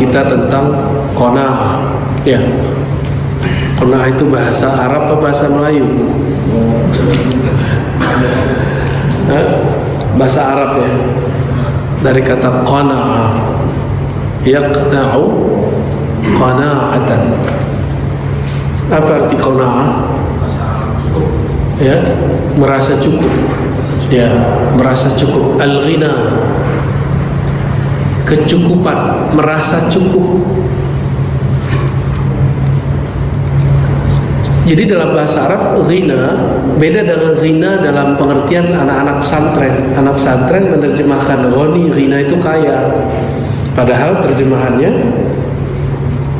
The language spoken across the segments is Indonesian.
kita tentang qanaah. Ya. Qanaah itu bahasa Arab atau bahasa Melayu? Bahasa Arab ya. Dari kata qanaah. Yaqna'u qana'atan. Apa arti qanaah? Ya, merasa cukup. Ya, merasa cukup. Al-ghina, kecukupan, merasa cukup. Jadi dalam bahasa Arab, ghina beda dengan ghina dalam pengertian anak-anak pesantren. Anak pesantren menerjemahkan ghani, ghina itu kaya. Padahal terjemahannya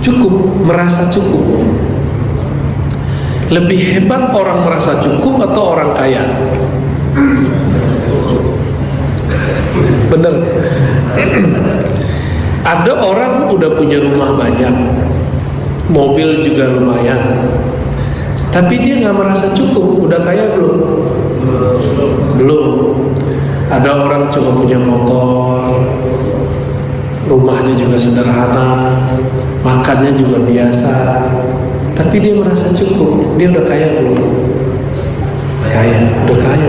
cukup, merasa cukup. Lebih hebat orang merasa cukup atau orang kaya? Bener. Ada orang udah punya rumah banyak, mobil juga lumayan, tapi dia nggak merasa cukup. Udah kaya belum? Belum. Ada orang cuma punya motor, rumahnya juga sederhana, makannya juga biasa, tapi dia merasa cukup. Dia udah kaya belum? Kaya, udah kaya.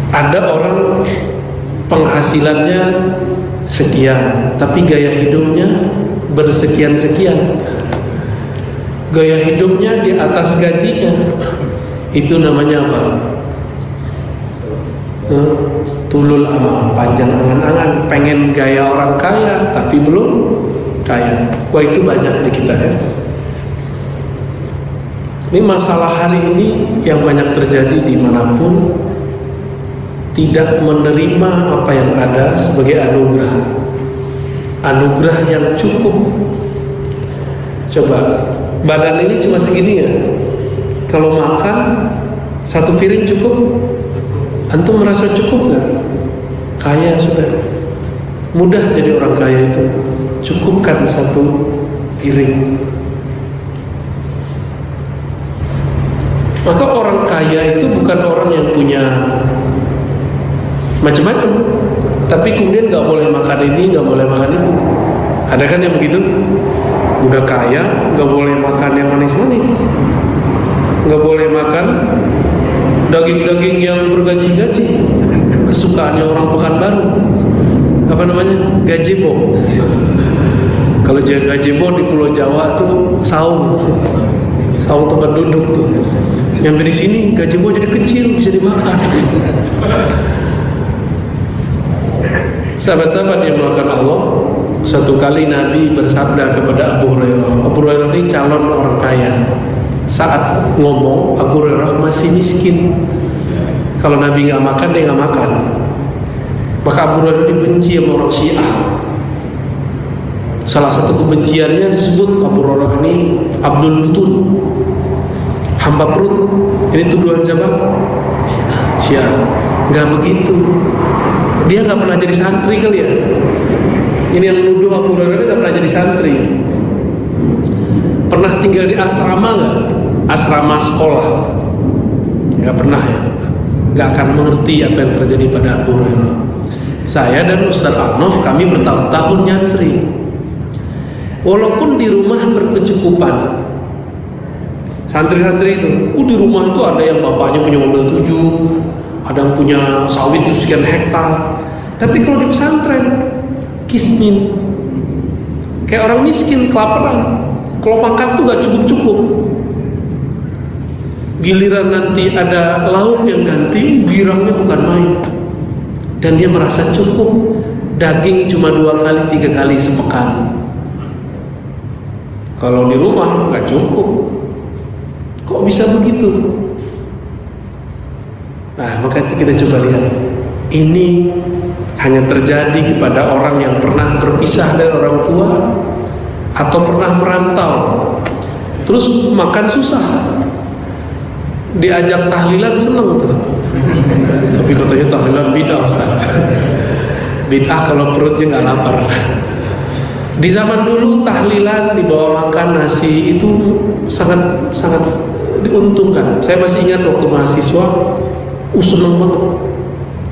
Ada orang penghasilannya sekian, tapi gaya hidupnya bersekian-sekian. Gaya hidupnya di atas gajinya. Itu namanya apa? Tulul amal, panjang angan-angan, pengen gaya orang kaya tapi belum kaya. Wah, itu banyak di kita ya. Ini masalah hari ini yang banyak terjadi dimanapun, tidak menerima apa yang ada sebagai anugerah. Anugerah yang cukup. Coba, badan ini cuma segini ya. Kalau makan satu piring cukup? Antum merasa cukup gak? Kaya sudah. Mudah jadi orang kaya itu. Cukupkan satu piring. Maka orang kaya itu bukan orang yang punya macam-macam, tapi kemudian gak boleh makan ini, gak boleh makan itu. Ada kan yang begitu? Udah kaya, gak boleh makan yang manis-manis, gak boleh makan daging-daging yang bergaji-gaji, kesukaannya orang Pekanbaru. Apa namanya? Gazebo. Kalau gazebo di Pulau Jawa tuh saung tempat duduk tuh. Yang di sini gazebo jadi kecil, bisa dimakan. Sahabat-sahabat yang melakukan Allah, suatu kali Nabi bersabda kepada Abu Hurairah. Abu Hurairah ini calon orang kaya. Saat ngomong, Abu Hurairah masih miskin. Kalau Nabi nggak makan, dia nggak makan. Maka Abu Hurairah dibenci sama orang Syiah. Salah satu kebenciannya disebut Abu Hurairah ini Abdul Butun, hamba perut. Ini tuduhan siapa? Syiah. Nggak begitu. Dia nggak pernah jadi santri kali ya. Ini yang nuduh Abu Hurairah nggak pernah jadi santri. Pernah tinggal di asrama nggak? Asrama sekolah? Nggak pernah ya. Nggak akan mengerti apa yang terjadi pada Abu Hurairah. Saya dan Ustaz Arnof, kami bertahun-tahun nyantri. Walaupun di rumah berkecukupan, santri-santri itu, di rumah itu ada yang bapaknya punya mobil 7, ada yang punya sawit sekian hektar. Tapi kalau di pesantren, kismin, kayak orang miskin, kelaparan. Kalau makan tuh gak cukup-cukup. Giliran nanti ada lauk yang ganti, girangnya bukan main. Dan dia merasa cukup. Daging cuma 2 kali 3 kali sepekan. Kalau di rumah gak cukup. Kok bisa begitu? Nah, maka kita coba lihat. Ini hanya terjadi kepada orang yang pernah berpisah dari orang tua atau pernah merantau, terus makan susah. Diajak tahlilan seneng tuh. Tapi katanya tahlilan bid'ah, Ustaz. Bid'ah kalau perutnya nggak lapar. Di zaman dulu tahlilan dibawa makan nasi itu sangat diuntungkan. Saya masih ingat waktu mahasiswa, seneng banget.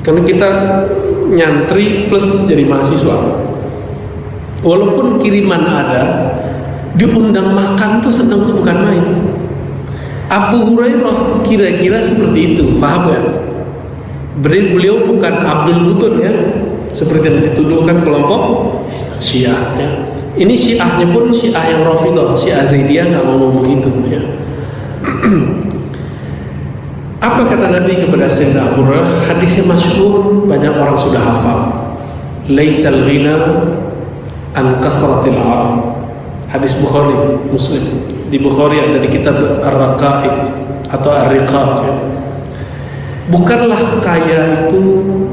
Karena kita nyantri plus jadi mahasiswa. Walaupun kiriman ada, diundang makan tuh senang tuh bukan main. Abu Hurairah kira-kira seperti itu, paham gak? Beliau bukan Abdul Butun ya, seperti yang dituduhkan kelompok Syiah ya. Ini Syiahnya pun Syiah yang Rafidhah, Syiah Zaidiyah nggak ngomong begitu ya. Apa kata Nabi kepada Sayyidina Abu Hurairah? Hadisnya masyhur, banyak orang sudah hafal. Laisal ghina an kasratil arab. Hadis Bukhari, Muslim. Di Bukhari ada di kitab Ar-Raqaiq atau Ar-Riqaq ya. Bukanlah kaya itu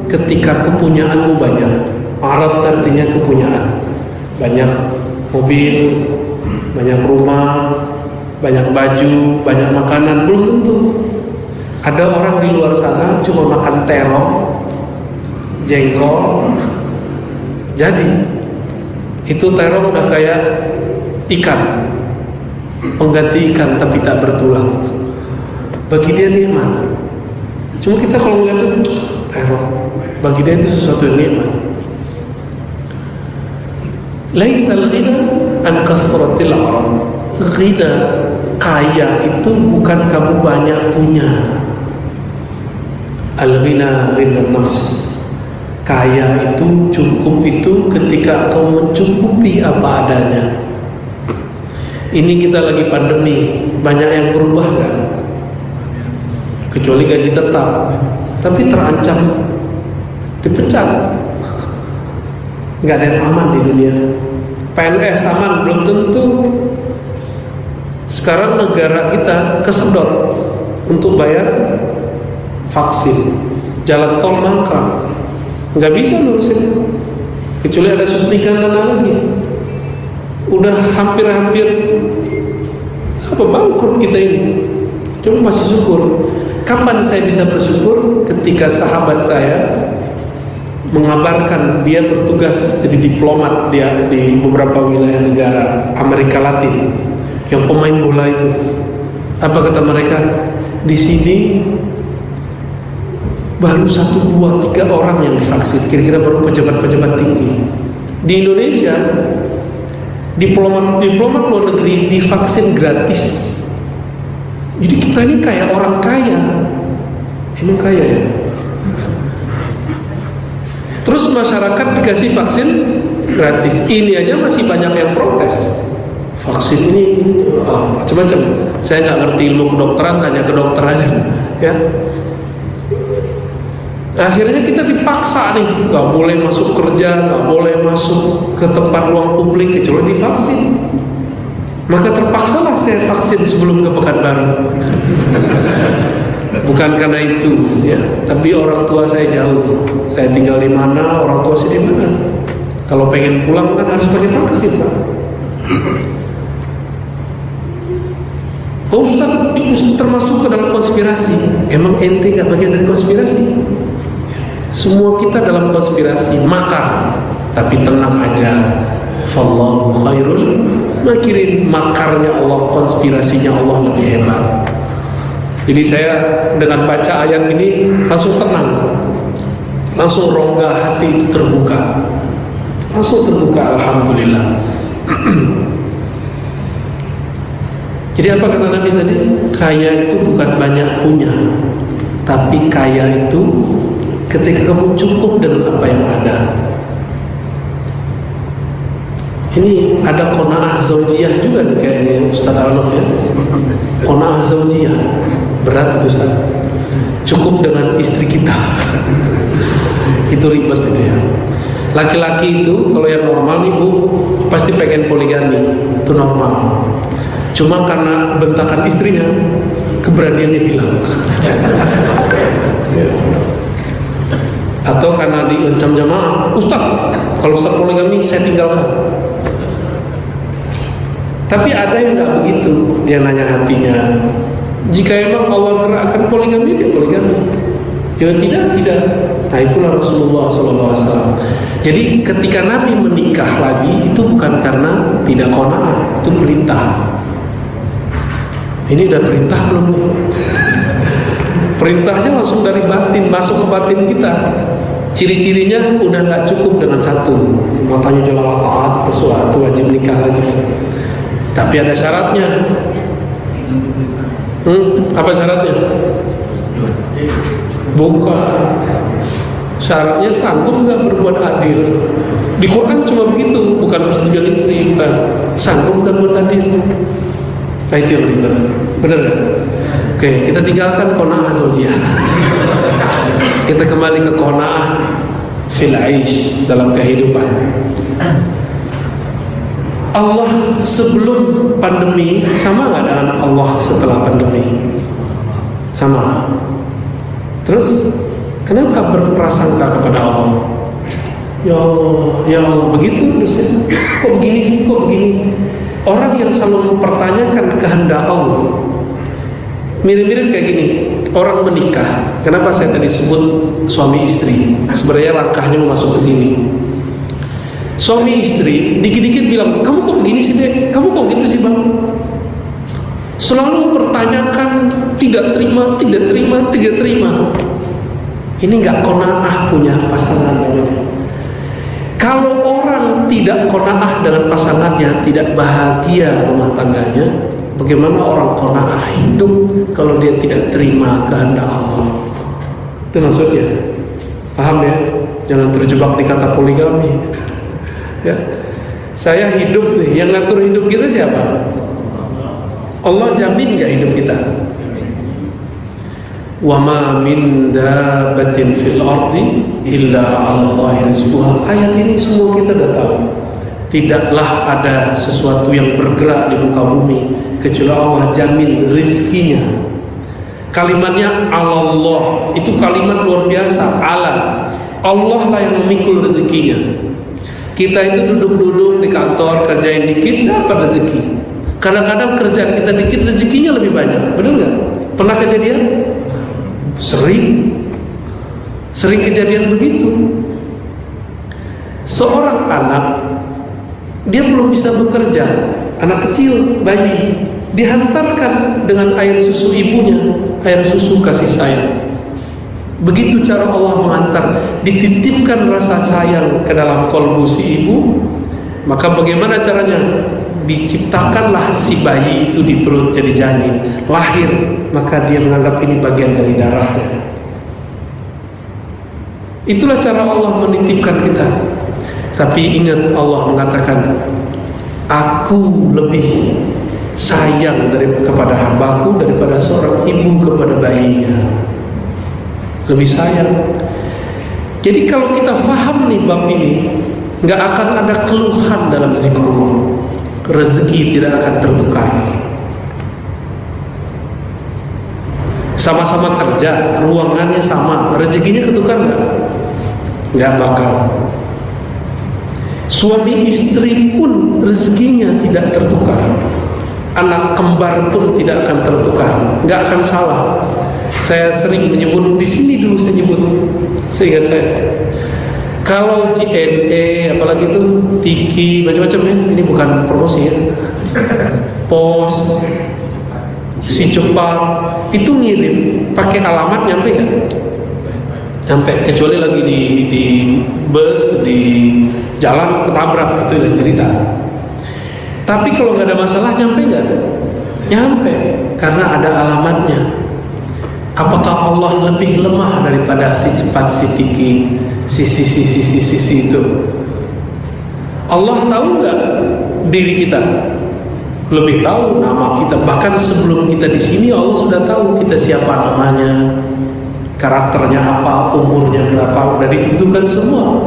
ketika kepunyaanmu banyak. Arab artinya kepunyaan. Banyak mobil, banyak rumah, banyak baju, banyak makanan. Belum tentu. Ada orang di luar sana cuma makan terong, jengkol, jadi itu terong udah kayak ikan, pengganti ikan tapi tak bertulang. Bagi dia nikmat. Cuma kita kalau melihat terong, bagi dia itu sesuatu yang nikmat. Laisal ghina an kasratil arab. Ghina, kaya itu bukan kamu banyak punya. Al-ghina ghina nafs. Kaya itu, cukup itu ketika kau mencukupi apa adanya. Ini kita lagi pandemi, banyak yang berubah kan? Kecuali gaji tetap, tapi terancam dipecat. Nggak ada yang aman di dunia. PNS aman belum tentu. Sekarang negara kita kesedot untuk bayar vaksin, jalan tol mangkrak, nggak bisa ngurusin, kecuali ada suntikan dana lagi. Udah hampir-hampir bangkrut kita ini. Cuma masih syukur. Kapan saya bisa bersyukur? Ketika sahabat saya mengabarkan dia bertugas jadi diplomat dia di beberapa wilayah negara Amerika Latin, yang pemain bola itu. Apa kata mereka? Di sini baru 1, 2, 3 orang yang divaksin. Kira-kira baru pejabat-pejabat tinggi. Di Indonesia diplomat luar negeri divaksin gratis. Jadi kita ini kayak orang kaya. Emang kaya ya? Terus masyarakat dikasih vaksin gratis. Ini aja masih banyak yang protes. Vaksin ini macam-macam. Saya nggak ngerti ilmu kedokteran, tanya ke dokter aja ya. Akhirnya kita dipaksa nih, nggak boleh masuk kerja, nggak boleh masuk ke tempat ruang publik kecuali divaksin. Maka terpaksalah saya vaksin sebelum ke Pekanbaru. Bukan karena itu, ya. Tapi orang tua saya jauh. Saya tinggal di mana, orang tua saya di mana. Kalau pengen pulang kan harus pakai vaksin, Pak. Ustaz termasuk ke dalam konspirasi. Emang ente nggak bagian dari konspirasi? Semua kita dalam konspirasi, makar. Tapi tenang aja, fallahu khairul makirin. Makarnya Allah, konspirasinya Allah lebih hebat. Jadi saya dengan baca ayat ini langsung tenang, langsung rongga hati itu terbuka, langsung terbuka. Alhamdulillah. Jadi apa kata Nabi tadi? Kaya itu bukan banyak punya, tapi kaya itu ketika kamu cukup dengan apa yang ada. Ini ada qanaah zaujiyah juga nih kayaknya Ustaz Arnof ya. Qanaah zaujiyah berat itu Ustaz. Cukup dengan istri kita. Itu ribet itu ya. Laki-laki itu kalau yang normal nih Bu pasti pengen poligami, itu normal. Cuma karena bentakan istrinya keberaniannya hilang. Atau karena diancam jamaah, Ustaz, kalau Ustaz poligami saya tinggalkan. Tapi ada yang nggak begitu, dia nanya hatinya. Jika emang Allah gerakkan poligami, dia poligami. Jika tidak. Nah itulah Rasulullah SAW. Jadi ketika Nabi menikah lagi itu bukan karena tidak qanaah, itu perintah. Ini udah perintah belum nih? Perintahnya langsung dari batin, masuk ke batin kita. Ciri-cirinya udah nggak cukup dengan satu, matanya jelalatan terus itu wajib nikah lagi. Tapi ada syaratnya. Apa syaratnya? Bukan. Syaratnya sanggup nggak berbuat adil. Di Quran cuma begitu, bukan persetujuan istri, bukan. Sanggup nggak berbuat adil. Nah itu yang benar. Benar nggak? Oke, kita tinggalkan qanaah zaujiyah. Kita kembali ke qanaah fil aish, dalam kehidupan. Allah sebelum pandemi sama nggak dengan Allah setelah pandemi? Sama. Terus kenapa berprasangka kepada Allah? Ya Allah, begitu terus ya. Kok begini sih? Kok begini? Orang yang selalu mempertanyakan kehendak Allah. Mirip-mirip kayak gini. Orang menikah. Kenapa saya tadi sebut suami istri? Sebenarnya langkahnya mau masuk ke sini. Suami istri dikit-dikit bilang, kamu kok begini sih dek? Kamu kok gitu sih bang? Selalu mempertanyakan, tidak terima. Ini gak qanaah punya pasangan. Kalau orang tidak qanaah dengan pasangannya, tidak bahagia rumah tangganya, bagaimana orang qanaah hidup kalau dia tidak terima kehendak Allah? Itu maksudnya. Paham ya? Jangan terjebak di kata poligami. Ya. Saya hidup nih, yang ngatur hidup kita siapa? Allah jamin gak hidup kita? Wa ma min dabbatin fil ardi illa 'ala Allahi rizquha. Ayat ini semua kita sudah tahu. Tidaklah ada sesuatu yang bergerak di muka bumi kecuali Allah jamin rizkinya. Kalimatnya Allah itu kalimat luar biasa. Allah lah yang memikul rezekinya. Kita itu duduk-duduk di kantor kerjain dikit dapat rezeki. Kadang-kadang kerjaan kita dikit rezekinya lebih banyak. Benar nggak? Pernah kejadian? Sering kejadian begitu. Seorang anak, dia belum bisa bekerja, anak kecil, bayi, dihantarkan dengan air susu ibunya, air susu kasih sayang. Begitu cara Allah mengantar, dititipkan rasa sayang ke dalam kolbu si ibu. Maka bagaimana caranya? Diciptakanlah si bayi itu di perut jadi janin, lahir, maka dia menganggap ini bagian dari darahnya. Itulah cara Allah menitipkan kita. Tapi ingat, Allah mengatakan, aku lebih sayang kepada hambaku daripada seorang ibu kepada bayinya. Lebih sayang. Jadi kalau kita faham nih bab ini, nggak akan ada keluhan dalam zikrullah. Rezeki tidak akan tertukar. Sama-sama kerja, ruangannya sama, rezekinya ketukar nggak? Nggak bakal. Suami istri pun rezekinya tidak tertukar. Anak kembar pun tidak akan tertukar, nggak akan salah. Saya sering menyebut di sini dulu saya nyebut, seingat saya. Kalau JNE, apalagi itu Tiki, macam-macam ya. Ini bukan promosi ya. Pos, si cepat, itu ngirim pakai alamat nyampe nggak? Nyampe. Kecuali lagi di bus, di jalan ketabrak, itu udah cerita. Tapi kalau nggak ada masalah nyampe nggak? Nyampe, karena ada alamatnya. Apakah Allah lebih lemah daripada si cepat, si Tiki, si itu? Allah tahu nggak diri kita? Lebih tahu nama kita. Bahkan sebelum kita di sini Allah sudah tahu kita siapa namanya, karakternya apa, umurnya berapa, sudah ditentukan semua.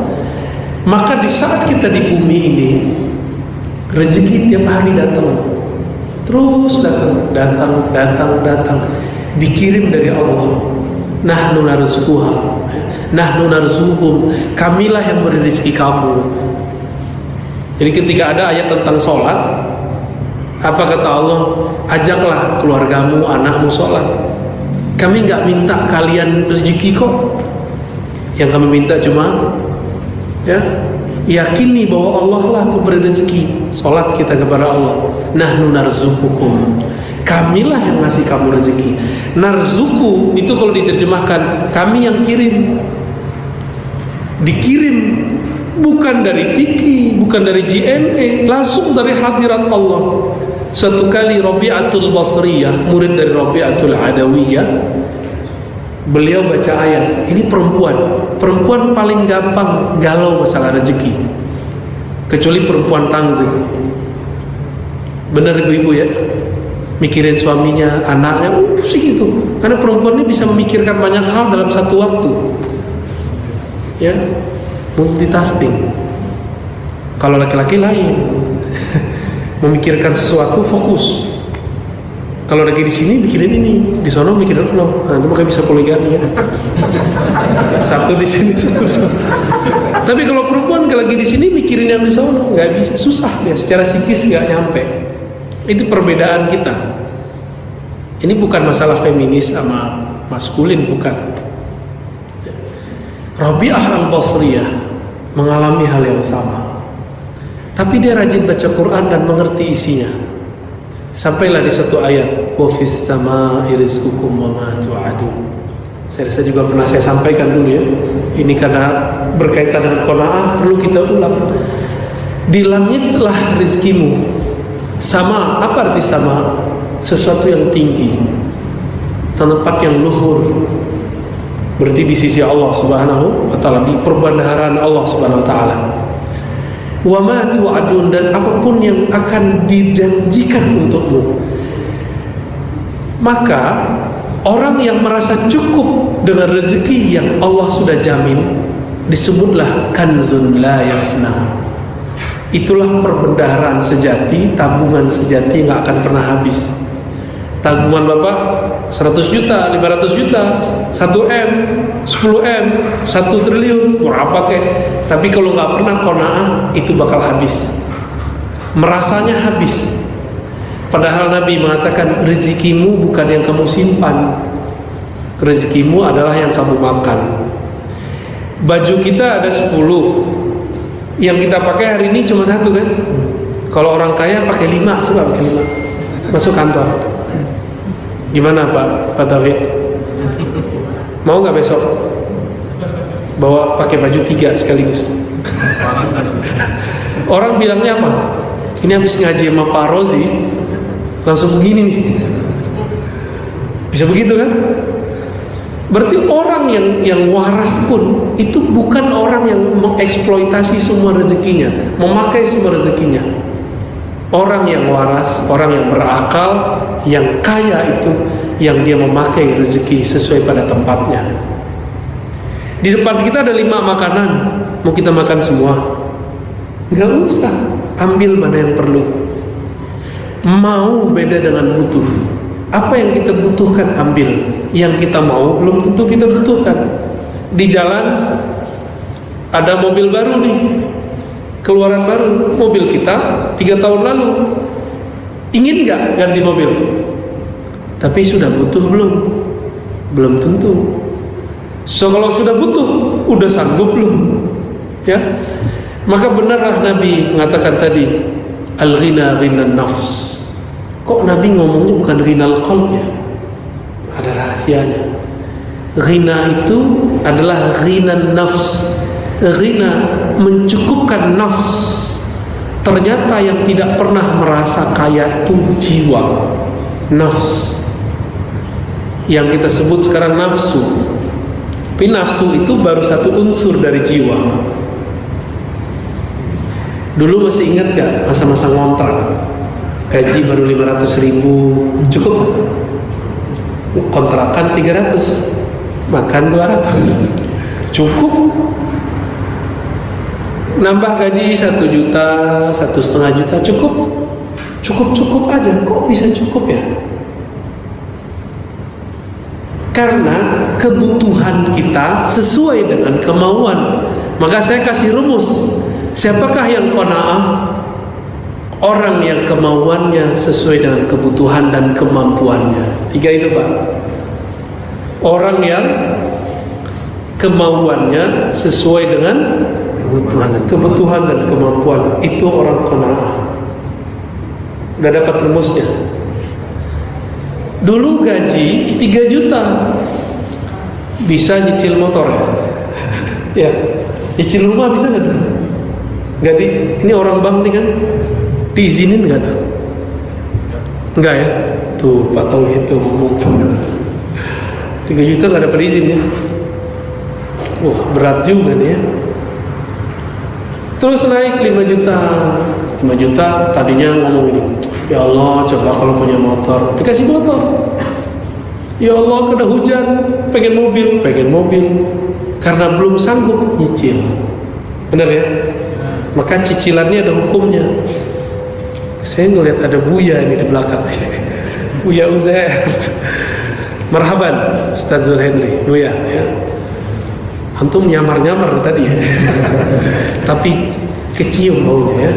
Maka di saat kita di bumi ini, rezeki tiap hari datang, terus datang, dikirim dari Allah. Nahnu narzuquhum, kamilah yang beri rezeki kamu. Jadi ketika ada ayat tentang sholat, apa kata Allah? Ajaklah keluargamu, anakmu sholat. Kami nggak minta kalian rezeki kok. Yang kami minta cuma yakini bahwa Allah lah pemberi rezeki. Sholat kita kepada Allah. Nahnu narzuqukum, kamilah yang ngasih kamu rezeki. Narzuku itu kalau diterjemahkan kami yang kirim. dikirim bukan dari Tiki, bukan dari JNE, langsung dari hadirat Allah. Suatu kali Rabi'atul Basriyah, murid dari Rabi'atul Adawiyah, beliau baca ayat. Ini perempuan paling gampang galau masalah rezeki, kecuali perempuan tangguh. Benar ibu-ibu ya, mikirin suaminya, anaknya, pusing itu. Karena perempuan ini bisa memikirkan banyak hal dalam satu waktu, ya, multitasking. Kalau laki-laki lain, memikirkan sesuatu fokus. Kalau lagi di sini mikirin ini, di sono mikirin itu, nah, itu makanya bisa poligami ya. Satu di sini, satu di sana. Tapi kalau perempuan kalau lagi di sini mikirin yang di sono, nggak bisa, susah dia. Secara psikis nggak nyampe. Itu perbedaan kita. Ini bukan masalah feminis sama maskulin, bukan. Rabi'ah al-Basriyah mengalami hal yang sama, tapi dia rajin baca Quran dan mengerti isinya. Sampailah di satu ayat, wa fis samaa'i rizqukum wa ma tu'adun. Saya rasa juga pernah saya sampaikan dulu ya. Ini karena berkaitan dengan qanaah perlu kita ulang. Di langitlah rizkimu. Sama, apa arti sama? Sesuatu yang tinggi, tempat yang luhur. Berarti di sisi Allah Subhanahu wa ta'ala, di perbendaharaan Allah Subhanahu wa ta'ala. Wa ma tu'adun, dan apapun yang akan dijanjikan untukmu. Maka orang yang merasa cukup dengan rezeki yang Allah sudah jamin disebutlah kanzun la yafna. Itulah perbendaharaan sejati, tabungan sejati yang gak akan pernah habis. Tabungan Bapak 100 juta, 500 juta, 1M, 10M, 1 triliun, berapa kek. Tapi kalau gak pernah qanaah, itu bakal habis. Merasanya habis. Padahal Nabi mengatakan rezekimu bukan yang kamu simpan, rezekimu adalah yang kamu makan. Baju kita ada 10, yang kita pakai hari ini cuma 1 kan. Kalau orang kaya pakai 5, suka pakai 5 masuk kantor. Gimana Pak Tauhid? Mau nggak besok bawa pakai baju 3 sekaligus? Orang bilangnya apa? Ini habis ngaji sama Pak Rozi langsung begini nih. Bisa begitu kan? Berarti orang yang waras pun itu bukan orang yang mengeksploitasi semua rezekinya, memakai semua rezekinya. Orang yang waras, orang yang berakal, yang kaya itu yang dia memakai rezeki sesuai pada tempatnya. Di depan kita ada 5 makanan, mau kita makan semua? Gak usah, ambil mana yang perlu. Mau beda dengan butuh. Apa yang kita butuhkan ambil, yang kita mau belum tentu kita butuhkan. Di jalan ada mobil baru nih, keluaran baru, mobil kita 3 tahun lalu. Ingin gak ganti mobil? Tapi sudah butuh belum? Belum tentu. So kalau sudah butuh, udah sanggup belum? Ya, maka benarlah Nabi mengatakan tadi, al-ghina ghinan nafs. Kok Nabi ngomongnya bukan ghinal qalb ya? Ada rahasianya. Ghina itu adalah ghinan nafs. Ghina mencukupkan nafs. Ternyata yang tidak pernah merasa kaya itu jiwa, nafs. Yang kita sebut sekarang nafsu. Tapi nafsu itu baru satu unsur dari jiwa. Dulu masih ingat gak masa-masa ngontrak? Gaji baru 500.000, cukup? Kontrakan 300, makan 200, cukup? Nambah gaji 1 juta, 1,5 juta, cukup? Cukup aja. Kok bisa cukup ya? Karena kebutuhan kita sesuai dengan kemauan. Maka saya kasih rumus. Siapakah yang qanaah? Orang yang kemauannya sesuai dengan kebutuhan dan kemampuannya. 3 itu Pak. Orang yang kemauannya sesuai dengan kebutuhan dan kemampuan, itu orang qanaah. Udah dapat rumusnya. Dulu gaji 3 juta bisa nyicil motor ya. Ya. Nyicil rumah bisa nggak tuh? Nggak ini orang bank nih kan diizinin nggak tuh? Enggak ya? Tuh Pak Tauhid itu ngomong 3 juta nggak dapat izin ya. Wah berat juga nih ya. Terus naik 5 juta. 5 juta tadinya ngomong ini, ya Allah coba kalau punya motor, dikasih motor. Ya Allah kena hujan, pengen mobil, karena belum sanggup nyicil. Benar ya? Maka cicilannya ada hukumnya. Saya ngelihat ada Buya ini di belakang. Buya Uzair. Marhaban Ustaz Zulhendri, Buya ya. Antum nyamar-nyamar tadi ya. Tapi kecium baunya ya.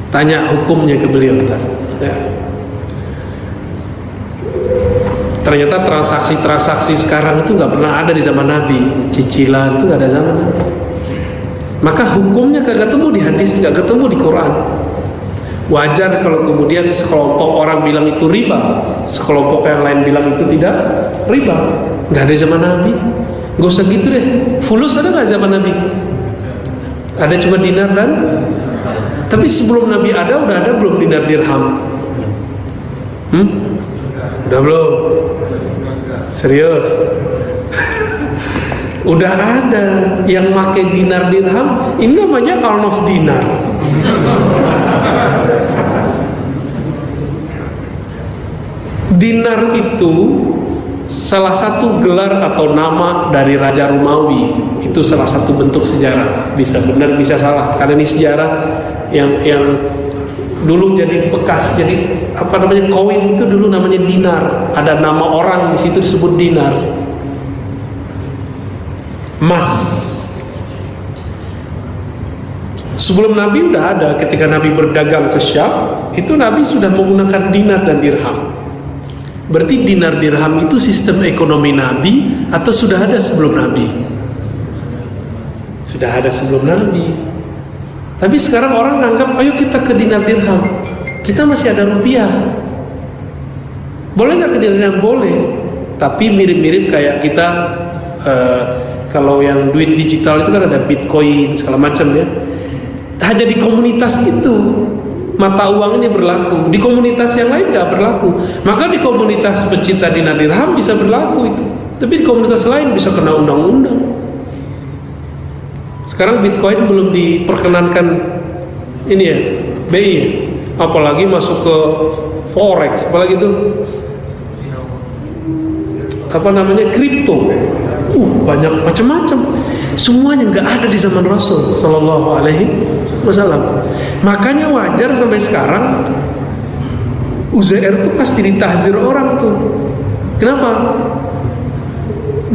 Tanya hukumnya ke beliau ntar ya. Ternyata transaksi sekarang itu nggak pernah ada di zaman Nabi. Cicilan itu nggak ada zaman Nabi. Maka hukumnya kagak ketemu di hadis, nggak ketemu di Quran. Wajar kalau kemudian sekelompok orang bilang itu riba, sekelompok yang lain bilang itu tidak riba. Nggak ada zaman Nabi. Nggak usah gitu deh. Fulus ada nggak zaman Nabi? Ada cuma dinar dan. Tapi sebelum Nabi ada, udah ada belum dinar dirham? Udah belum? Serius? Udah ada yang pakai dinar dirham. Ini namanya alnof dinar. Dinar itu salah satu gelar atau nama dari Raja Romawi. Itu salah satu bentuk sejarah. Bisa benar bisa salah. Karena ini sejarah yang dulu jadi bekas, jadi apa namanya koin itu dulu namanya dinar. Ada nama orang di situ disebut dinar. Emas. Sebelum Nabi udah ada. Ketika Nabi berdagang ke Syam, itu Nabi sudah menggunakan dinar dan dirham. Berarti dinar dirham itu sistem ekonomi Nabi atau sudah ada sebelum Nabi? Sudah ada sebelum Nabi. Tapi sekarang orang nganggap, ayo kita ke dinar dirham. Kita masih ada rupiah. Boleh nggak ke dinar dirham? Boleh. Tapi mirip-mirip kayak kita kalau yang duit digital itu kan ada Bitcoin segala macam ya. Hanya di komunitas itu mata uang ini berlaku. Di komunitas yang lain nggak berlaku. Maka di komunitas pecinta dinar dirham bisa berlaku itu. Tapi di komunitas lain bisa kena undang-undang. Sekarang Bitcoin belum diperkenankan ini ya, BI. Apalagi masuk ke forex, apalagi itu apa namanya kripto. Banyak macam-macam. Semuanya nggak ada di zaman Rasul Sallallahu Alaihi Wasallam. Makanya wajar sampai sekarang Uzair itu pasti ditahzir orang tuh. Kenapa?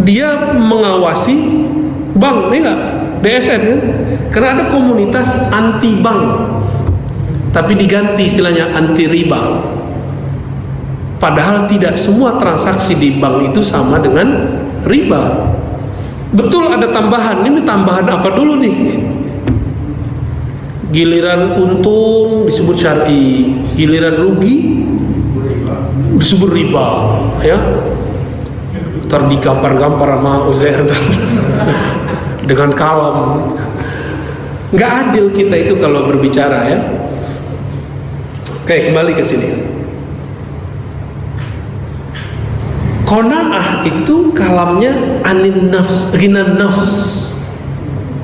Dia mengawasi bank, ini nggak? DSN kan? Karena ada komunitas anti bank, tapi diganti istilahnya anti riba. Padahal tidak semua transaksi di bank itu sama dengan riba. Betul ada tambahan. Ini tambahan apa dulu nih? Giliran untung disebut syar'i, giliran rugi disebut riba, ya. Ntar digampar-gampar sama Uzair dengan kalem. Nggak adil kita itu kalau berbicara ya. Oke, kembali ke sini. Qanaah itu kalamnya anin nafs, ghinan nafs,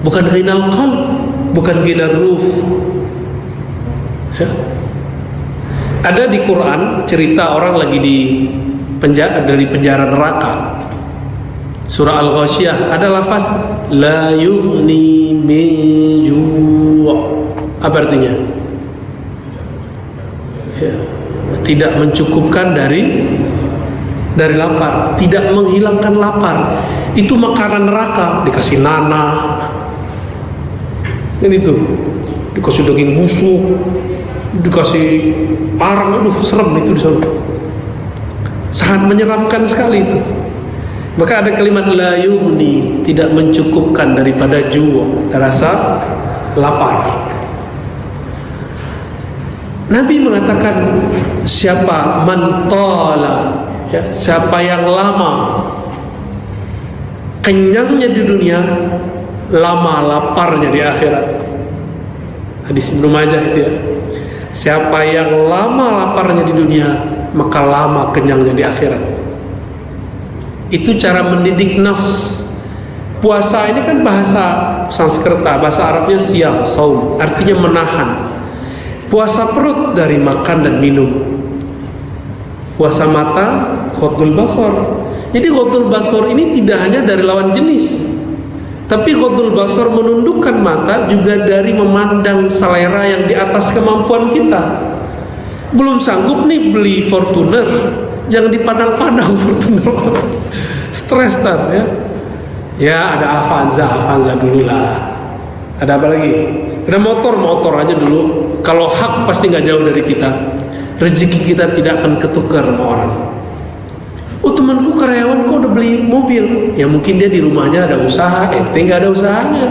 bukan ghinal qalb, bukan ghinar ruh ya. Ada di Quran cerita orang lagi di penjara, dari penjara neraka. Surah Al-Ghasyiyah ada lafaz la yughni min ju'. Apa artinya? Ya, tidak mencukupkan dari lapar, tidak menghilangkan lapar. Itu makanan neraka, dikasih nanah. Ini tuh, dikasih daging busuk, dikasih arang, aduh serem itu di sana. Sangat menyeramkan sekali itu. Maka ada kalimat la yughni, tidak mencukupkan daripada ju', rasa lapar. Nabi mengatakan siapa man tala, ya, siapa yang lama kenyangnya di dunia, lama laparnya di akhirat. Hadis Ibnu Majah itu ya. Siapa yang lama laparnya di dunia, maka lama kenyangnya di akhirat. Itu cara mendidik nafs. Puasa ini kan bahasa Sanskerta, bahasa Arabnya siyam, saum, artinya menahan. Puasa perut dari makan dan minum. Puasa mata, ghaddul basar. Jadi ghaddul basar ini tidak hanya dari lawan jenis, tapi ghaddul basar menundukkan mata juga dari memandang selera yang di atas kemampuan kita. Belum sanggup nih beli Fortuner, jangan dipandang-pandang Fortuner. Stres tar ya. Ya ada Avanza dulu lah. Ada apa lagi? Ada motor aja dulu. Kalau hak pasti nggak jauh dari kita. Rezeki kita tidak akan ketukar sama orang. Oh temanku karyawan kok udah beli mobil. Ya mungkin dia di rumahnya ada usaha, ente nggak ada usahanya.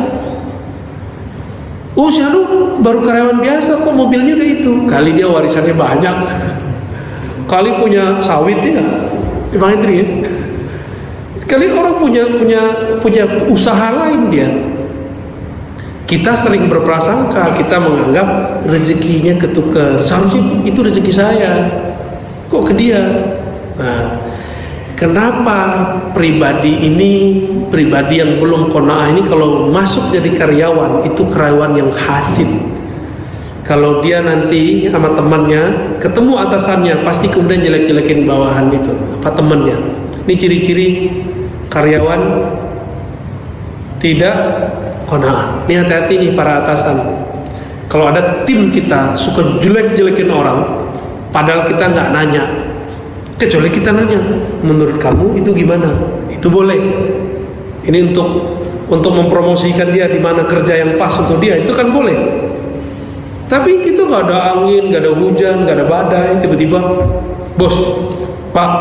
Oh si Anu baru karyawan biasa kok mobilnya udah itu. Kali dia warisannya banyak. Kali punya sawit ya, Bang Idri ya. Kali orang punya usaha lain dia. Kita sering berprasangka, kita menganggap rezekinya ketukar. Seharusnya itu rezeki saya, kok ke dia. Nah, kenapa pribadi yang belum qanaah ini kalau masuk jadi karyawan itu karyawan yang hasid. Kalau dia nanti sama temannya ketemu atasannya pasti kemudian jelek-jelekin bawahan itu apa temannya. Ini ciri-ciri karyawan tidak qanaah. Ini hati-hati nih para atasan. Kalau ada tim kita suka jelek-jelekin orang, padahal kita nggak nanya, kecuali kita nanya, menurut kamu itu gimana? Itu boleh. Ini untuk mempromosikan dia di mana kerja yang pas untuk dia, itu kan boleh. Tapi kita nggak ada angin, nggak ada hujan, nggak ada badai, tiba-tiba, bos, Pak,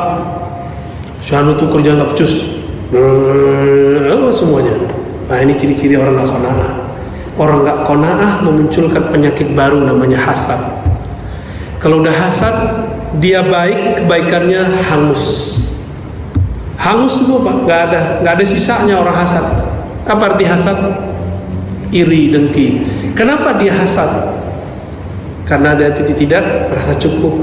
si Anu tuh kerja nggak becus. Semuanya. Nah ini ciri-ciri orang nggak qanaah. Orang nggak qanaah memunculkan penyakit baru namanya hasad. Kalau udah hasad, dia baik, kebaikannya hangus semua Pak. Nggak ada sisanya orang hasad. Apa arti hasad? Iri, dengki. Kenapa dia hasad? Karena dia tidak merasa cukup.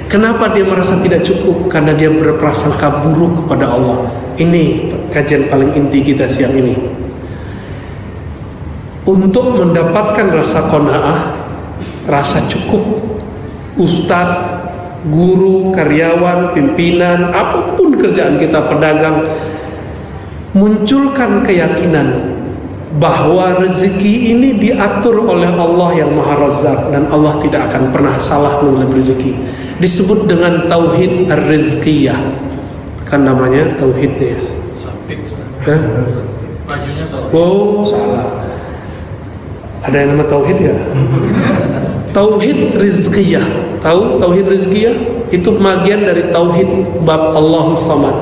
Kenapa dia merasa tidak cukup? Karena dia berprasangka buruk kepada Allah. Ini kajian paling inti kita siang ini. Untuk mendapatkan rasa qanaah, rasa cukup, ustadz, guru, karyawan, pimpinan, apapun kerjaan kita, pedagang, munculkan keyakinan bahwa rezeki ini diatur oleh Allah yang Maha Razzaq dan Allah tidak akan pernah salah mengenai rezeki. Disebut dengan tauhid ar-rizqiyah. Kan namanya tauhidnya. Oh, salah. Ada yang nama tauhid ya? Tauhid rizqiyah. Tahu tauhid rizqiyah? Itu bagian dari tauhid bab Allahus Samad.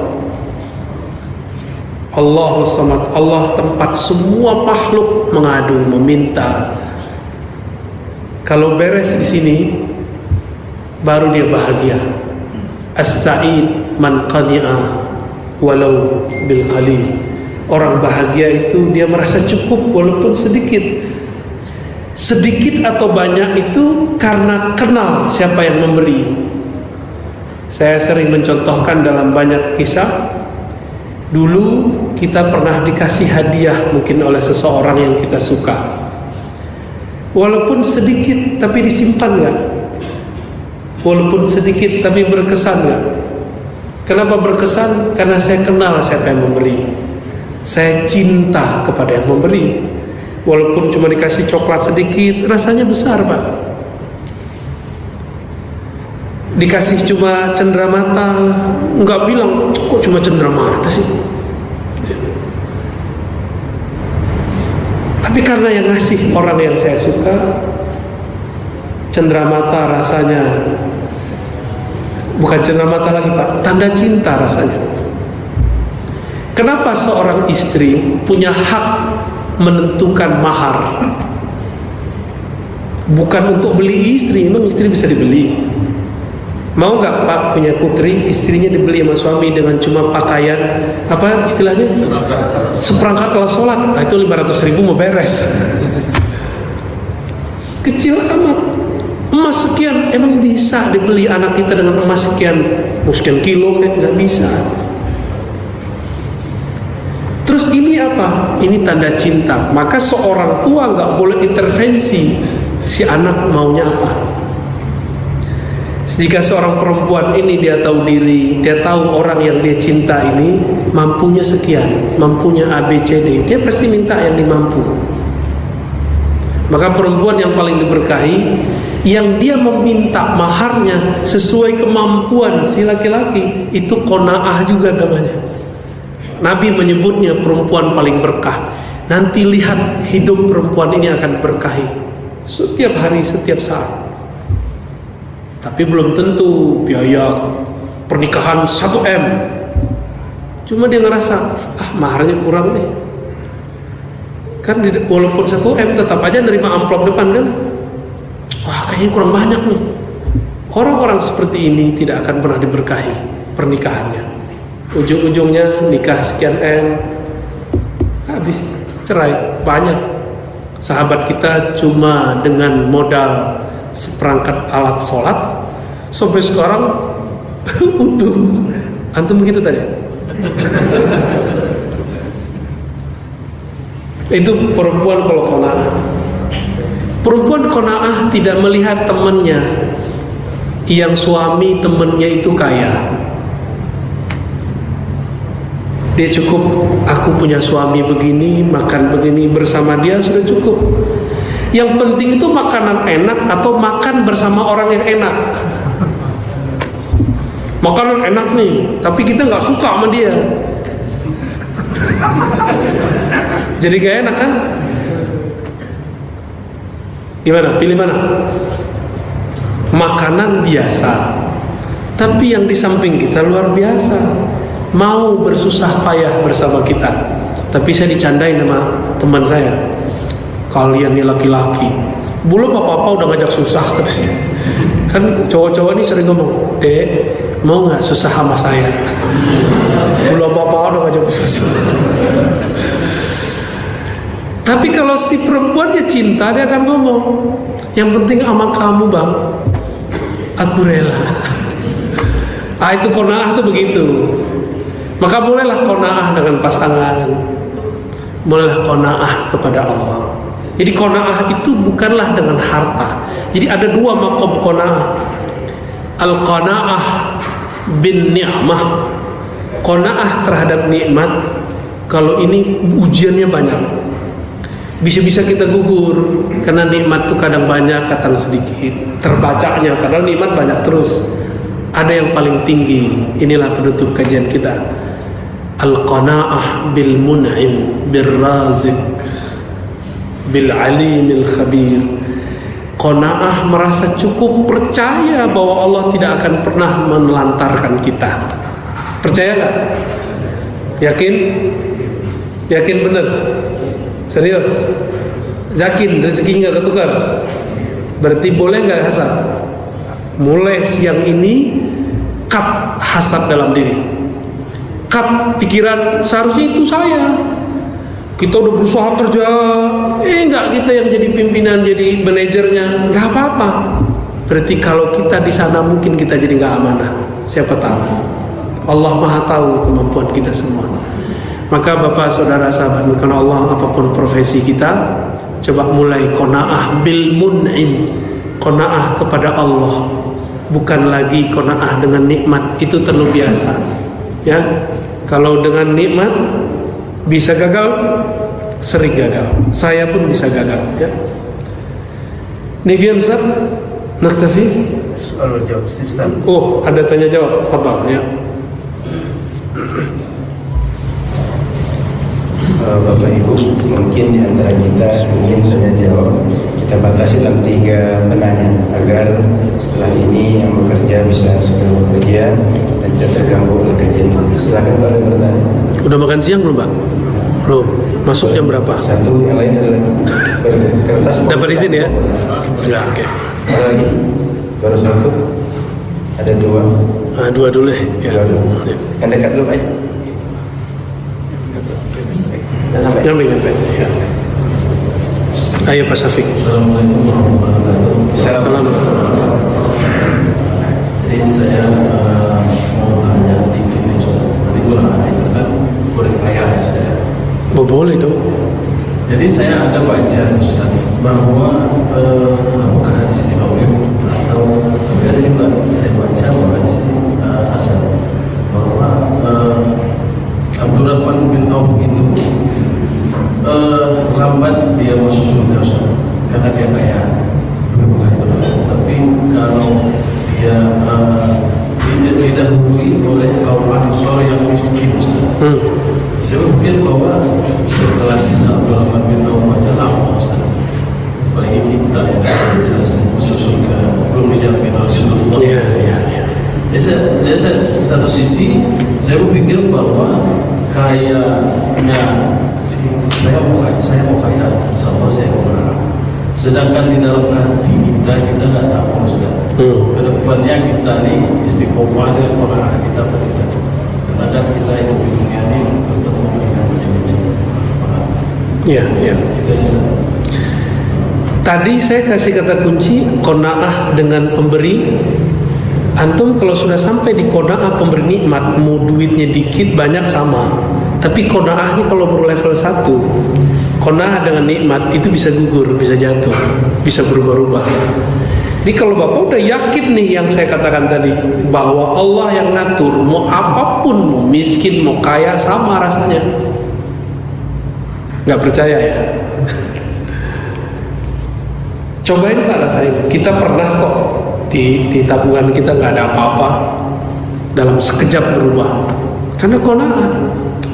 Allahus Samad, Allah tempat semua makhluk mengadu, meminta. Kalau beres di sini, baru dia bahagia. As-sa'id man qani'a walau bil qalil. Orang bahagia itu dia merasa cukup walaupun sedikit. Sedikit atau banyak itu karena kenal siapa yang memberi. Saya sering mencontohkan dalam banyak kisah. Dulu kita pernah dikasih hadiah mungkin oleh seseorang yang kita suka. Walaupun sedikit tapi disimpan gak? Walaupun sedikit tapi berkesan gak? Kenapa berkesan? Karena saya kenal siapa yang memberi. Saya cinta kepada yang memberi. Walaupun cuma dikasih coklat sedikit, rasanya besar Pak. Dikasih cuma cenderamata, nggak bilang kok cuma cenderamata sih. Tapi karena yang ngasih orang yang saya suka, cenderamata rasanya bukan cenderamata lagi Pak, tanda cinta rasanya. Kenapa seorang istri punya hak menentukan mahar? Bukan untuk beli istri, memang istri bisa dibeli. Mau nggak Pak punya putri, istrinya dibeli sama suami dengan cuma pakaian apa istilahnya? Seperangkat alat sholat. Nah, itu 500.000 mau beres. Kecil amat. Emas sekian, emang bisa dibeli anak kita dengan emas sekian? Mau sekian kilo kan nggak bisa. Terus ini apa? Ini tanda cinta. Maka seorang tua nggak boleh intervensi si anak maunya apa. Jika seorang perempuan ini dia tahu diri, dia tahu orang yang dia cinta ini mampunya sekian, mampunya ABCD, dia pasti minta yang dimampu. Maka perempuan yang paling diberkahi, yang dia meminta maharnya sesuai kemampuan si laki-laki, itu qanaah juga namanya. Nabi menyebutnya perempuan paling berkah. Nanti lihat hidup perempuan ini akan berkahi setiap hari, setiap saat. Tapi belum tentu biaya pernikahan 1M. Cuma dia ngerasa, maharnya kurang nih. Kan walaupun 1M tetap aja nerima amplop depan kan. Kayaknya kurang banyak nih. Orang-orang seperti ini tidak akan pernah diberkahi pernikahannya. Ujung-ujungnya nikah sekian M, habis cerai. Banyak sahabat kita cuma dengan modal seperangkat alat sholat sampai sekarang utuh. Antum begitu tadi? Itu perempuan kalau qanaah. Perempuan qanaah tidak melihat temannya yang suami temannya itu kaya. Dia cukup, aku punya suami begini, makan begini bersama dia sudah cukup. Yang penting itu makanan enak atau makan bersama orang yang enak. Makanan enak nih, tapi kita nggak suka sama dia. Jadi gak enak kan? Gimana? Pilih mana? Makanan biasa, tapi yang di samping kita luar biasa. Mau bersusah payah bersama kita. Tapi saya dicandain sama teman saya, kalian nih laki-laki belum apa-apa udah ngajak susah katanya. Kan cowok-cowok ini sering ngomong, Dek mau gak susah sama saya? Belum apa-apa udah ngajak susah. Tapi kalau si perempuannya cinta, dia akan ngomong, yang penting sama kamu bang, aku rela. Itu qanaah tuh begitu. Maka bolehlah qanaah dengan pasangan, bolehlah qanaah kepada Allah. Jadi qanaah itu bukanlah dengan harta. Jadi ada dua maqam qanaah. Al-qanaah bin ni'mah. Qanaah terhadap nikmat. Kalau ini ujiannya banyak, bisa-bisa kita gugur karena nikmat itu kadang banyak, kadang sedikit. Terbacanya kadang nikmat banyak terus. Ada yang paling tinggi. Inilah penutup kajian kita. Al-qanaah bil mun'im bil razik bil alimil khabir. Qanaah merasa cukup, percaya bahwa Allah tidak akan pernah menelantarkan kita. Percaya gak? Yakin? Yakin bener? Serius? Yakin rezeki gak ketukar? Berarti boleh gak hasad? Mulai siang ini cut hasad dalam diri. Cut pikiran seharusnya itu saya. Kita udah berusaha kerja, enggak kita yang jadi pimpinan, jadi manajernya, enggak apa-apa. Berarti kalau kita di sana mungkin kita jadi enggak amanah. Siapa tahu? Allah Maha tahu kemampuan kita semua. Maka Bapak, Saudara, sahabat karena Allah, apapun profesi kita, coba mulai qanaah bil mun'im, qanaah kepada Allah, bukan lagi qanaah dengan nikmat. Itu terlalu biasa. Ya, kalau dengan nikmat bisa gagal, sering gagal. Saya pun bisa gagal. Ya. Nibian Ustaz, naktafi. Soal jawab Ustaz. Oh, ada tanya jawab. Fadhal ya. Bapak Ibu, mungkin di antara kita ingin tanya jawab, kita batasi dalam 3 penanya agar setelah ini yang bekerja bisa segera bekerja dan tidak terganggu oleh kajian ini. Silakan Pak bertanya. Udah makan siang belum Pak? Belum. Masuk jam berapa? Satu, yang lain adalah kertas. Dapat izin ya? Ya, oke. Ada lagi? Baru satu. Ada dua. Nah, dua dulu ya. Dua dulu. Yang dekat dulu, Pak. Sudah sampai. Nyampe. Ya. Ayo Pak Syafiq. Assalamualaikum warahmatullahi wabarakatuh. Assalamualaikum. Jadi saya mau tanya dikit nih Ustaz. Tadi Quran itu kan boleh kaya ya Ustaz. Boleh dong. Jadi saya ada baca Ustaz bahwa apakah di sini Bawim atau ada juga saya baca bahwa di sini asal bahwa Abdurrahman bin Auf itu lambat dia masuk surga Ustaz karena dia kaya. Tapi kalau dia tidak didahului oleh kaum Ansor yang miskin Ustaz. Saya pikir bahwa setelah Abdurrahman bin Auf aja lama Ustaz. Bagi kita yang jelas masuk surga belum dijamin Rasulullah. Iya. Jadi satu sisi saya berpikir bahwa kayaknya saya mau kaya, sama saya mau berharap. Sedangkan di dalam hati kita nggak tahu Ustaz. Kedepannya kita nih istiqomah dengan orang kita berikan. Kadang kita hidup di dunia ini bertemu dengan macam-macam orang. Iya. Itu Ustaz. Tadi saya kasih kata kunci qanaah dengan pemberi. Antum kalau sudah sampai di qanaah pemberi nikmat, mau duitnya dikit banyak sama. Tapi qanaah ini kalau baru level 1, qanaah dengan nikmat itu bisa gugur, bisa jatuh, bisa berubah-ubah. Jadi kalau Bapak udah yakin nih yang saya katakan tadi, bahwa Allah yang ngatur, mau apapun, mau miskin, mau kaya, sama rasanya. Nggak percaya ya? Cobain Pak rasain. Kita pernah kok di tabungan kita nggak ada apa-apa, dalam sekejap berubah. Karena qanaah.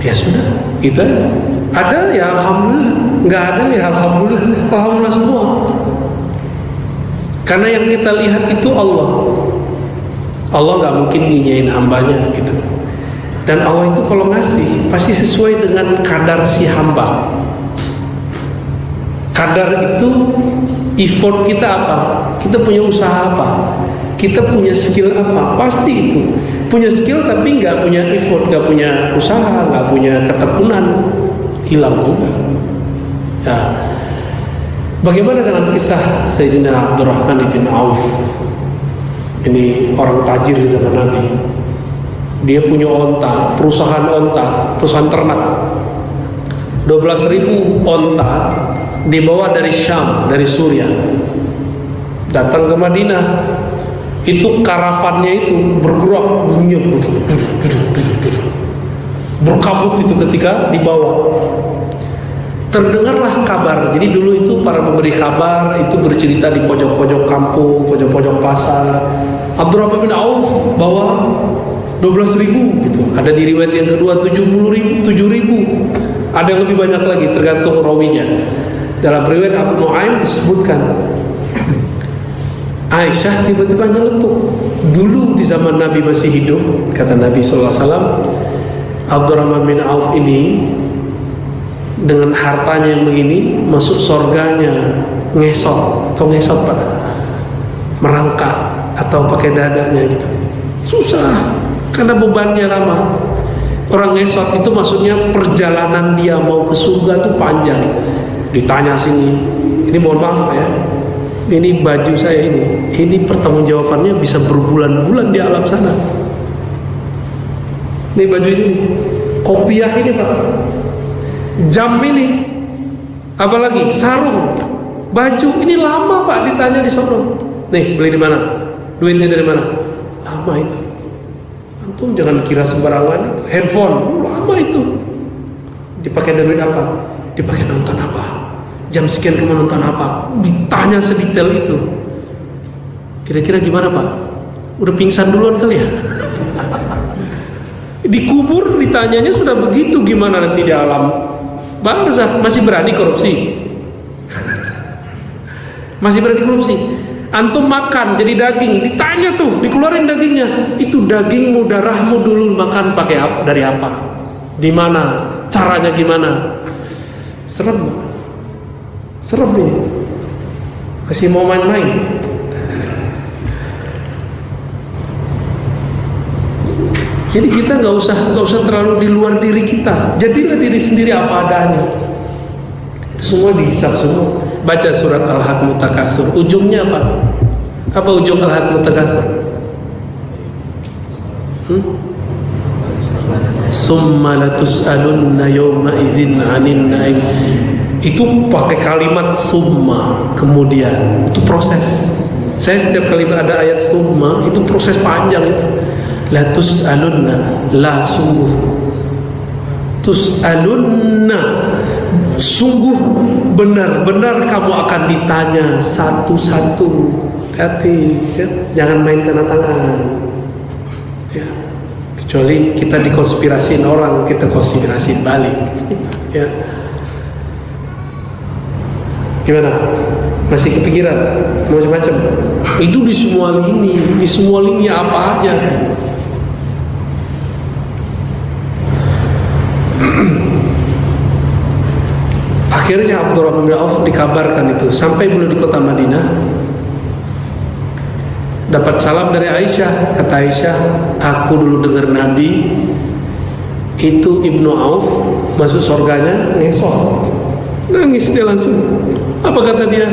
Ya sudah, kita ada ya alhamdulillah, nggak ada ya alhamdulillah semua. Karena yang kita lihat itu Allah nggak mungkin nginyain hambanya gitu. Dan Allah itu kalau ngasih pasti sesuai dengan kadar si hamba. Kadar itu effort kita apa? Kita punya usaha apa? Kita punya skill apa? Pasti itu. Punya skill tapi nggak punya effort, nggak punya usaha, nggak punya ketekunan, hilang juga. Ya. Bagaimana dengan kisah Sayyidina Abdurrahman bin Auf? Ini orang tajir di zaman Nabi. Dia punya onta, perusahaan ternak. 12.000 onta dibawa dari Syam, dari Suriah, datang ke Madinah. Itu karavannya itu bergerak, bunyinya berkabut itu ketika dibawa. Terdengarlah kabar. Jadi dulu itu para pemberi kabar itu bercerita di pojok-pojok kampung, pojok-pojok pasar. Abdurrahman bin Auf bawa 12.000 gitu. Ada di riwayat yang kedua 70.000, 7.000. Ada yang lebih banyak lagi tergantung rawinya. Dalam riwayat Abu Nuaim disebutkan Aisyah tiba-tiba nyeletuk. Dulu di zaman Nabi masih hidup, kata Nabi SAW, Abdurrahman bin Auf ini dengan hartanya yang begini masuk surganya ngesot. Atau ngesot Pak? Merangkak atau pakai dadanya gitu. Susah karena bebannya lama. Orang ngesot itu maksudnya perjalanan dia mau ke surga itu panjang. Ditanya sini, ini mohon maaf ya, ini baju saya ini pertanggungjawabannya bisa berbulan-bulan di alam sana. Ini baju ini, kopiah ini Pak, jam ini, apalagi sarung, baju ini lama Pak, ditanya di sono. Nih beli di mana? Duitnya dari mana? Lama itu. Antum jangan kira sembarangan itu. Handphone lama itu. Dipakai dari duit apa? Dipakai nonton apa? Jam sekian kamu nonton apa? Ditanya sedetail itu. Kira-kira gimana Pak? Udah pingsan duluan kali ya? Dikubur ditanyanya sudah begitu, gimana nanti di alam barzakh? Masih berani korupsi? Masih berani korupsi? Antum makan jadi daging, ditanya tuh, dikeluarin dagingnya. Itu dagingmu, darahmu dulu makan pakai apa? Dari apa? Di mana? Caranya gimana? Serem ini. Masih mau main-main. Jadi kita nggak usah terlalu di luar diri kita. Jadilah diri sendiri apa adanya. Itu semua dihisab semua. Baca surat Al-Haqqul Takasur. Ujungnya apa? Apa ujung Al-Haqqul Takasur? Summa latus'alunna yawma idzin 'anil na'im. Itu pakai kalimat summa, kemudian. Itu proses. Saya setiap kali ada ayat summa, itu proses panjang itu. La tus'alunna, la sungguh. Tus'alunna, sungguh benar-benar kamu akan ditanya satu-satu. Hati, ya? Jangan main tanda tangan. Ya. Kecuali kita dikonspirasiin orang, kita konspirasiin balik. Ya. Gimana? Masih kepikiran? Macam-macam. Itu di semua lini apa aja. Akhirnya Abdurrahman bin Auf dikabarkan itu sampai beliau di kota Madinah, dapat salam dari Aisyah. Kata Aisyah, aku dulu dengar Nabi itu Ibnu Auf masuk surganya ngesot, nangis dia langsung. Apa kata dia?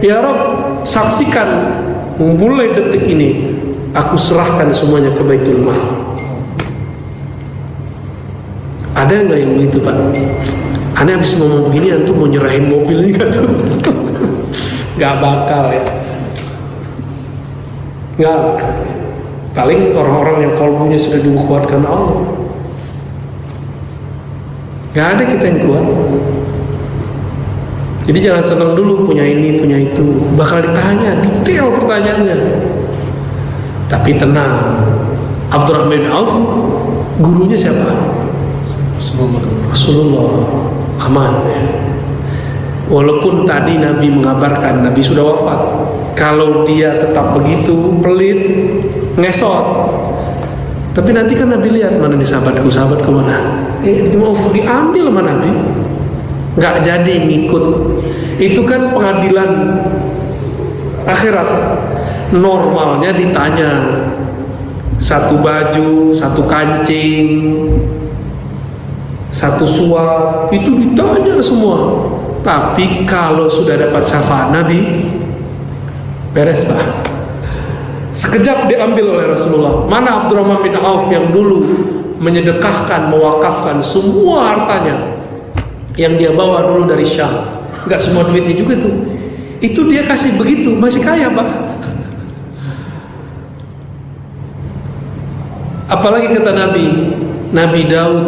Ya Rabb, saksikan mulai detik ini aku serahkan semuanya ke Baitul Mal. Ada nggak yang begitu, Pak? Aneh habis ngomong begini, antum mau nyerahin mobil ini kan? Gak bakal ya. Gak. Paling orang-orang yang kalbunya sudah dikuatkan Allah. Gak ada kita yang kuat. Jadi jangan senang dulu punya ini, punya itu. Bakal ditanya, detail pertanyaannya. Tapi tenang. Abdurrahman bin Auf, gurunya siapa? Rasulullah. Aman. Walaupun tadi Nabi mengabarkan Nabi sudah wafat, kalau dia tetap begitu pelit, ngesot. Tapi nanti kan Nabi lihat mana nih sahabatku mana? Itu mau diambil sama Nabi, nggak jadi ngikut. Itu kan pengadilan akhirat. Normalnya ditanya satu baju, satu kancing, satu suap, itu ditanya semua. Tapi kalau sudah dapat syafaat Nabi, beres Pak. Sekejap diambil oleh Rasulullah. Mana Abdurrahman bin Auf yang dulu menyedekahkan, mewakafkan semua hartanya yang dia bawa dulu dari Syam. Gak semua duitnya juga tuh. Itu dia kasih begitu, masih kaya Pak. Apalagi kata Nabi Daud,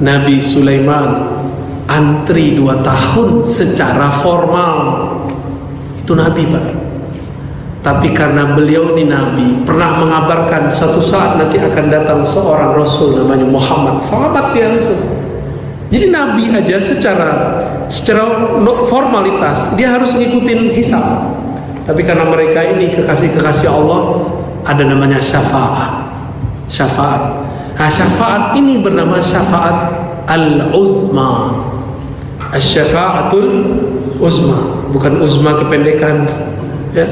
Nabi Sulaiman antri 2 tahun secara formal. Itu Nabi Pak. Tapi karena beliau ini Nabi, pernah mengabarkan suatu saat nanti akan datang seorang Rasul namanya Muhammad. Sahabat dia langsung. Jadi Nabi aja secara formalitas dia harus ngikutin hisab. Tapi karena mereka ini kekasih-kekasih Allah, ada namanya syafaat. Nah, syafaat ini bernama syafaat al-uzma. Asy-syafa'atul uzma, bukan uzma kependekan. Ya.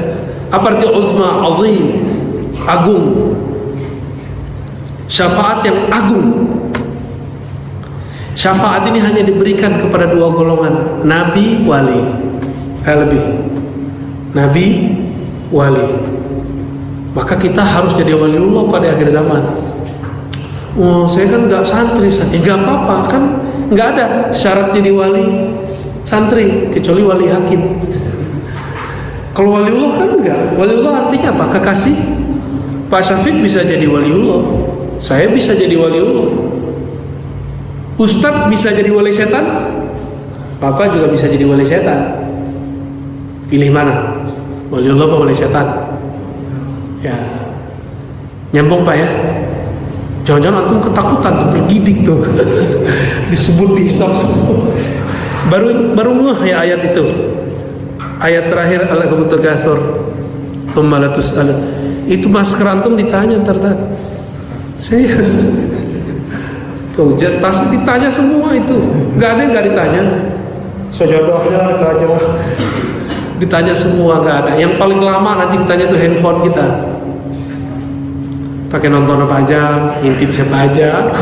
Apa arti uzma? Azim, agung. Syafaat yang agung. Syafaat ini hanya diberikan kepada 2 golongan, nabi, wali. Lebih. Nabi, wali. Maka kita harus jadi waliullah pada akhir zaman. Oh, saya kan nggak santri, ya nggak apa-apa kan, nggak ada syarat jadi wali santri kecuali wali hakim. Kalau waliullah kan enggak. Waliullah artinya apa? Kekasih. Pak Syafiq bisa jadi waliullah, saya bisa jadi waliullah. Ustadz bisa jadi wali setan, Bapak juga bisa jadi wali setan. Pilih mana? Waliullah apa wali setan? Ya, nyambung Pak ya. Jangan-jangan antum ketakutan tuh, bergidik tuh. Disebut dihisab semua. Baru ngeh ya ayat itu. Ayat terakhir Al-Haqqul Takasur. Tsumma latus'alun. Itu masker antum ditanya ntar. Serius. Tuh, tas ditanya semua itu. Enggak ada yang enggak ditanya. Sejadahnya ditanya semua, enggak ada. Yang paling lama nanti ditanya tuh handphone kita. pakai nonton apa aja, ngintip siapa aja.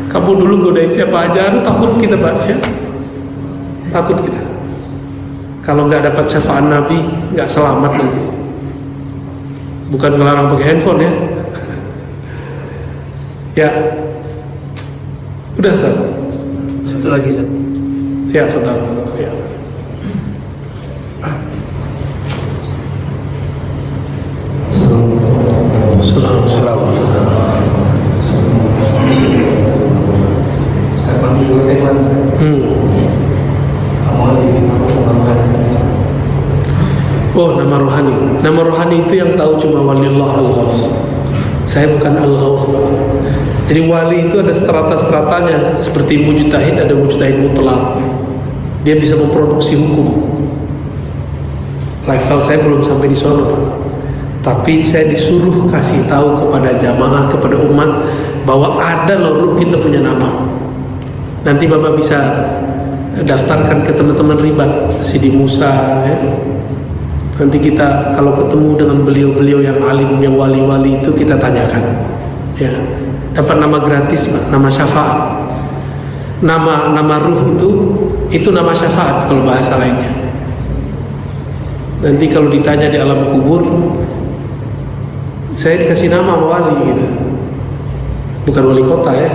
Kamu dulu godain siapa aja, takut kita Pak ya. Takut kita. Kalau nggak dapat syafaat Nabi, nggak selamat nanti. Bukan ngelarang pakai handphone ya. Ya, udah Ustaz. Satu lagi Ustaz. Ya, Ustaz. Ya. Oh, nama rohani. Nama rohani itu yang tahu cuma Waliullah Al-Ghaus. Saya bukan Al-Ghaus. Jadi wali itu ada strata-stratanya. Seperti mujtahid, ada mujtahid mutlak. Dia bisa memproduksi hukum. Level saya belum sampai di sana, Pak. Tapi saya disuruh kasih tahu kepada jamaah, kepada umat bahwa ada loh ruh kita punya nama. Nanti Bapak bisa daftarkan ke teman-teman ribat Sidi Musa ya. Nanti kita kalau ketemu dengan beliau-beliau yang alim, yang wali-wali itu kita tanyakan ya. Dapat nama gratis Pak, nama syafaat. Nama ruh itu nama syafaat kalau bahasa lainnya. Nanti kalau ditanya di alam kubur, saya dikasih nama wali gitu. Bukan wali kota ya.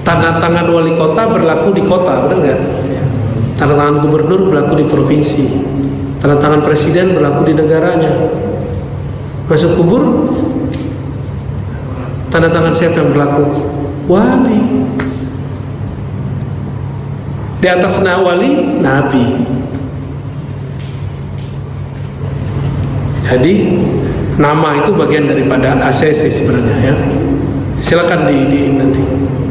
Tanda tangan wali kota berlaku di kota, benar nggak? Tanda tangan gubernur berlaku di provinsi. Tanda tangan presiden berlaku di negaranya. Masuk kubur, tanda tangan siapa yang berlaku? Wali. Di atas wali, nabi. Jadi nama itu bagian daripada ACC sebenarnya ya. Silakan di nanti.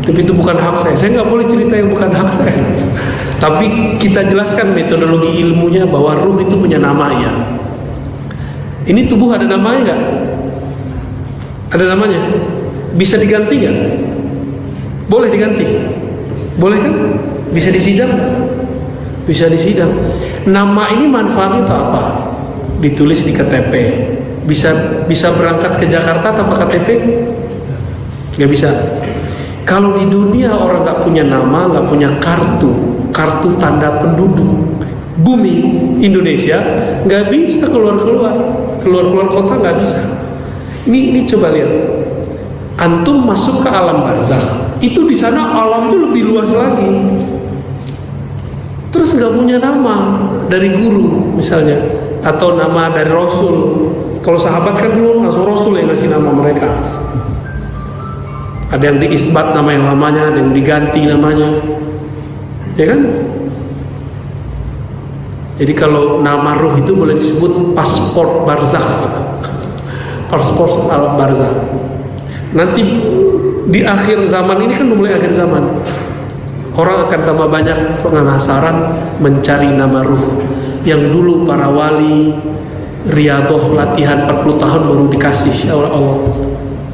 Tapi itu bukan hak saya. Saya nggak boleh cerita yang bukan hak saya. Tapi kita jelaskan metodologi ilmunya bahwa ruh itu punya nama ya. Ini tubuh ada namanya nggak? Ada namanya? Bisa diganti nggak? Boleh diganti? Boleh kan? Bisa disidang? Bisa disidang. Nama ini manfaatnya itu apa? Ditulis di KTP. Bisa berangkat ke Jakarta tanpa KTP? Nggak bisa. Kalau di dunia orang nggak punya nama, nggak punya kartu tanda penduduk bumi Indonesia, nggak bisa keluar kota, nggak bisa. Ini coba lihat, antum masuk ke alam barzakh, itu di sana alamnya lebih luas lagi. Terus nggak punya nama dari guru misalnya, atau nama dari Rasul. Kalau sahabat kan dulu langsung Rasul yang ngasih nama mereka. Ada yang diisbat nama yang lamanya, ada yang diganti namanya, ya kan? Jadi kalau nama ruh itu boleh disebut paspor barzakh, paspor alam barzakh. Nanti di akhir zaman ini kan mulai akhir zaman, orang akan tambah banyak penasaran mencari nama ruh. Yang dulu para wali riadoh latihan 40 tahun baru dikasih oleh Allah.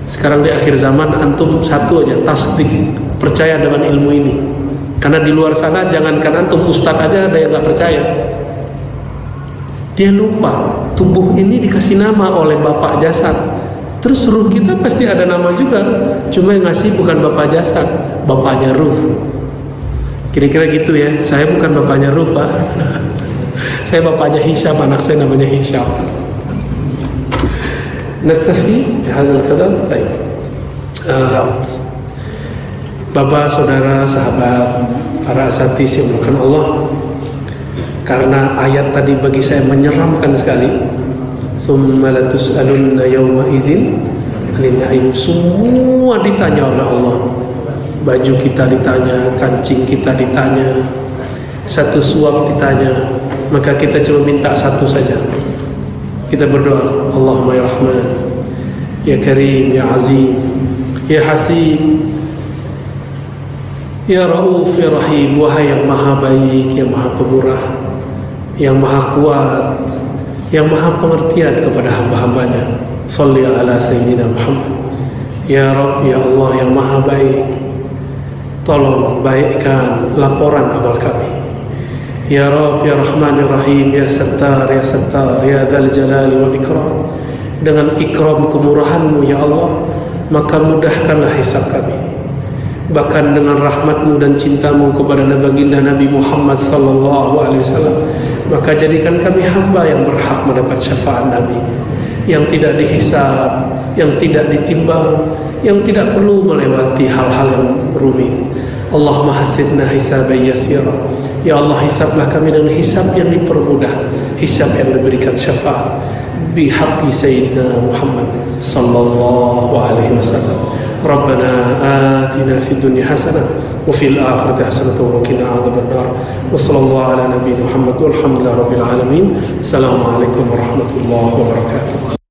Sekarang di akhir zaman antum satu aja, tasdik, percaya dengan ilmu ini. Karena di luar sana jangankan antum, ustaz aja ada yang gak percaya. Dia lupa tubuh ini dikasih nama oleh bapak jasad. Terus ruh kita pasti ada nama juga, cuma yang ngasih bukan bapak jasad, bapaknya ruh. Kira-kira gitu ya. Saya bukan bapaknya ruh Pak. Saya bapaknya Hisham, anak saya namanya Hisham. Naktafi bihadzal qadar. Baik. Bapak, saudara, sahabat, para asatidz yang dimuliakan Allah, karena ayat tadi bagi saya menyeramkan sekali. Tsumma latus'alunna yawma idzin 'anil na'im. Semua ditanya oleh Allah. Baju kita ditanya, kancing kita ditanya, satu suap ditanya. Maka kita cuma minta satu saja. Kita berdoa, Allahumma ya Rahman, ya Karim, ya Azim, ya Hasib, ya Rauf, ya Rahim. Wahai yang maha baik, yang maha pemurah, yang maha kuat, yang maha pengertian kepada hamba-hambanya. Shalli ala Sayyidina Muhammad. Ya Rabb, ya Allah yang maha baik, tolong baikkan laporan amal kami. Ya Rabb, ya Rahman, ya Rahim, ya Sattar, ya Sattar, ya Dzal Jalali wal Ikram. dengan ikram kemurahan-Mu ya Allah, maka mudahkanlah hisab kami. Bahkan dengan rahmat-Mu dan cinta-Mu kepada baginda Nabi Muhammad sallallahu alaihi wasallam, maka jadikan kami hamba yang berhak mendapat syafaat Nabi, yang tidak dihisab, yang tidak ditimbang, yang tidak perlu melewati hal-hal yang rumit. Allahumma hasibna hisaban yasira. Ya Allah, hisablah kami dengan hisab yang dipermudah, hisab yang diberikan syafaat bihaqqi sayyidina Muhammad sallallahu alaihi wasallam. Rabbana atina fid dunya hasanah wa fil akhirati hasanah wa qina adzabannar. Wa sallallahu ala nabiyyina Muhammad walhamdulillahi rabbil alamin. Assalamualaikum warahmatullahi wabarakatuh.